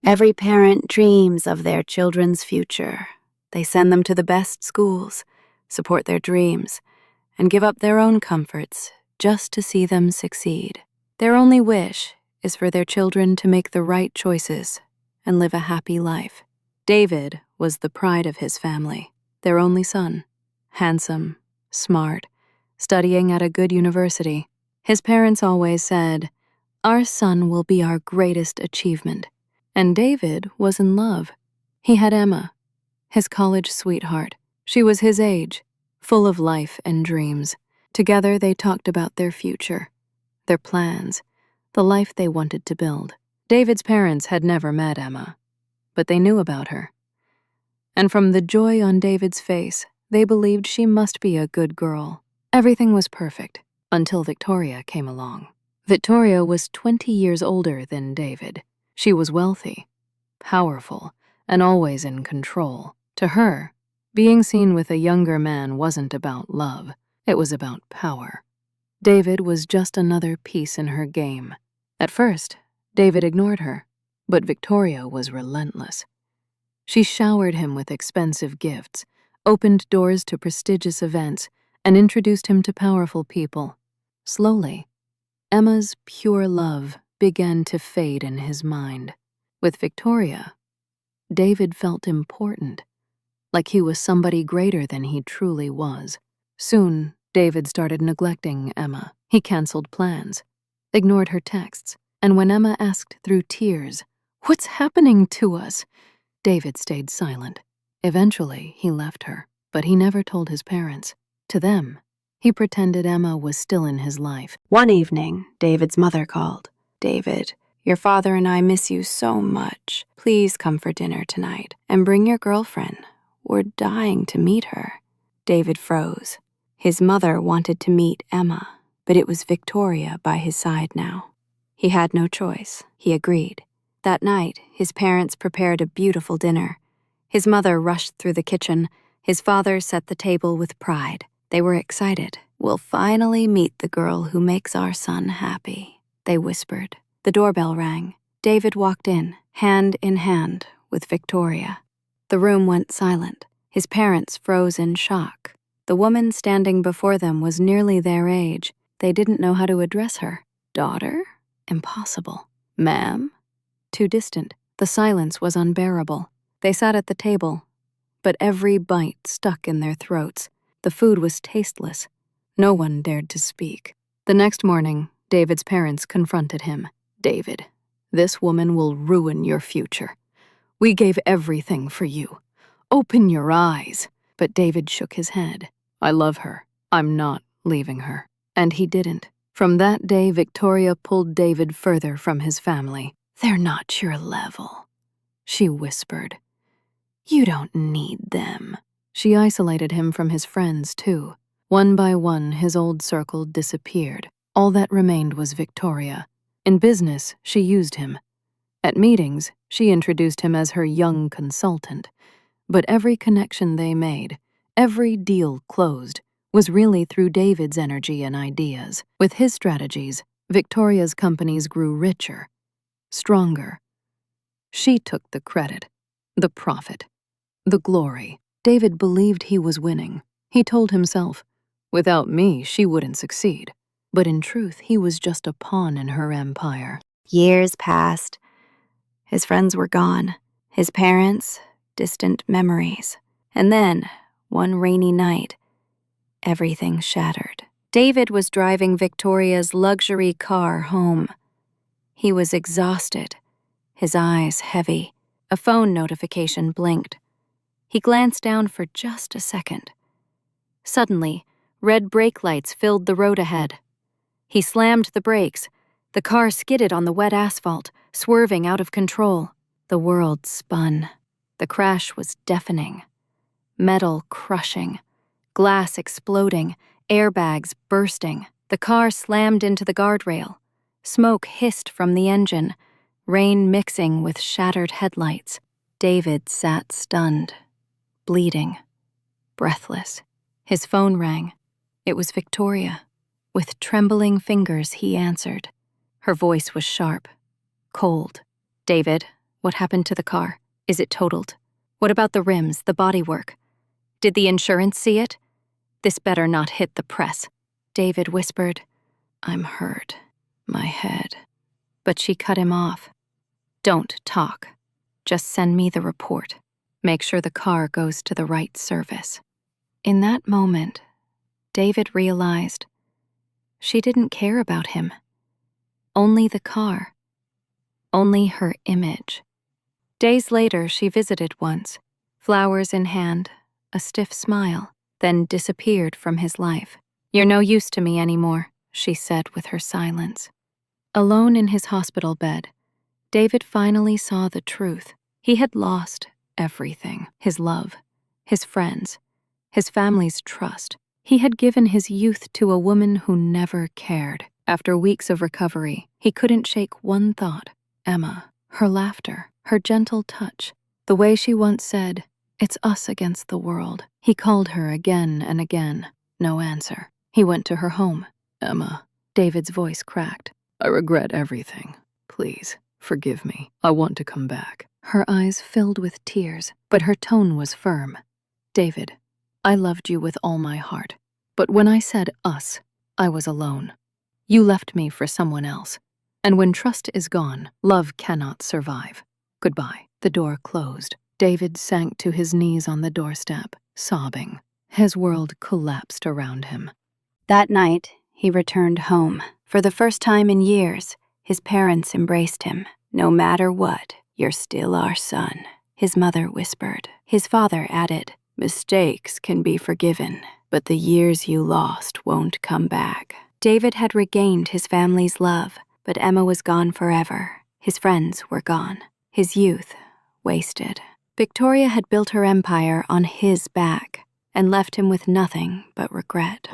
Every parent dreams of their children's future. They send them to the best schools, support their dreams, and give up their own comforts just to see them succeed. Their only wish is for their children to make the right choices and live a happy life. David was the pride of his family, their only son, handsome, smart, studying at a good university. His parents always said, "Our son will be our greatest achievement." And David was in love. He had Emma, his college sweetheart. She was his age, full of life and dreams. Together they talked about their future, their plans, the life they wanted to build. David's parents had never met Emma, but they knew about her. And from the joy on David's face, they believed she must be a good girl. Everything was perfect until Victoria came along. Victoria was 20 years older than David. She was wealthy, powerful, and always in control. To her, being seen with a younger man wasn't about love, it was about power. David was just another piece in her game. At first, David ignored her, but Victoria was relentless. She showered him with expensive gifts, opened doors to prestigious events, and introduced him to powerful people. Slowly, Emma's pure love began to fade in his mind. With Victoria, David felt important, like he was somebody greater than he truly was. Soon, David started neglecting Emma. He canceled plans, ignored her texts, and when Emma asked through tears, "What's happening to us?" David stayed silent. Eventually, he left her, but he never told his parents. To them, he pretended Emma was still in his life. One evening, David's mother called. "David, your father and I miss you so much. Please come for dinner tonight and bring your girlfriend. We're dying to meet her." David froze. His mother wanted to meet Emma, but it was Victoria by his side now. He had no choice. He agreed. That night, his parents prepared a beautiful dinner. His mother rushed through the kitchen. His father set the table with pride. They were excited. "We'll finally meet the girl who makes our son happy," they whispered. The doorbell rang. David walked in hand with Victoria. The room went silent. His parents froze in shock. The woman standing before them was nearly their age. They didn't know how to address her. "Daughter?" Impossible. "Ma'am?" Too distant. The silence was unbearable. They sat at the table, but every bite stuck in their throats. The food was tasteless. No one dared to speak. The next morning, David's parents confronted him. "David, this woman will ruin your future. We gave everything for you. Open your eyes." But David shook his head. "I love her. I'm not leaving her." And he didn't. From that day, Victoria pulled David further from his family. "They're not your level," she whispered. "You don't need them." She isolated him from his friends, too. One by one, his old circle disappeared. All that remained was Victoria. In business, she used him. At meetings, she introduced him as her young consultant. But every connection they made, every deal closed, was really through David's energy and ideas. With his strategies, Victoria's companies grew richer, stronger. She took the credit, the profit, the glory. David believed he was winning. He told himself, "Without me, she wouldn't succeed." But in truth, he was just a pawn in her empire. Years passed. His friends were gone. His parents, distant memories. And then, one rainy night, everything shattered. David was driving Victoria's luxury car home. He was exhausted, his eyes heavy. A phone notification blinked. He glanced down for just a second. Suddenly, red brake lights filled the road ahead. He slammed the brakes. The car skidded on the wet asphalt, swerving out of control. The world spun. The crash was deafening. Metal crushing, glass exploding, airbags bursting. The car slammed into the guardrail. Smoke hissed from the engine, rain mixing with shattered headlights. David sat stunned, bleeding, breathless. His phone rang. It was Victoria. With trembling fingers, he answered. Her voice was sharp, cold. "David, What happened to the car? Is it totaled? What about the rims, the bodywork? Did the insurance see it? This better not hit the press. David whispered, I'm hurt. My head. But she cut him off. Don't talk. Just send me the report. Make sure the car goes to the right service. In that moment, David realized she didn't care about him. Only the car. Only her image. Days later, she visited once, flowers in hand, a stiff smile, then disappeared from his life. You're no use to me anymore, she said with her silence. Alone in his hospital bed, David finally saw the truth. He had lost everything: his love, his friends, his family's trust. He had given his youth to a woman who never cared. After weeks of recovery, he couldn't shake one thought: Emma, her laughter, her gentle touch, the way she once said, "It's us against the world." He called her again and again. No answer. He went to her home. Emma, David's voice cracked. I regret everything. Please, forgive me. I want to come back. Her eyes filled with tears, but her tone was firm. David, I loved you with all my heart. But when I said us, I was alone. You left me for someone else. And when trust is gone, love cannot survive. Goodbye. The door closed. David sank to his knees on the doorstep, sobbing. His world collapsed around him. That night, he returned home. For the first time in years, his parents embraced him. No matter what, you're still our son, his mother whispered. His father added, mistakes can be forgiven, but the years you lost won't come back. David had regained his family's love, but Emma was gone forever. His friends were gone. His youth, wasted. Victoria had built her empire on his back and left him with nothing but regret.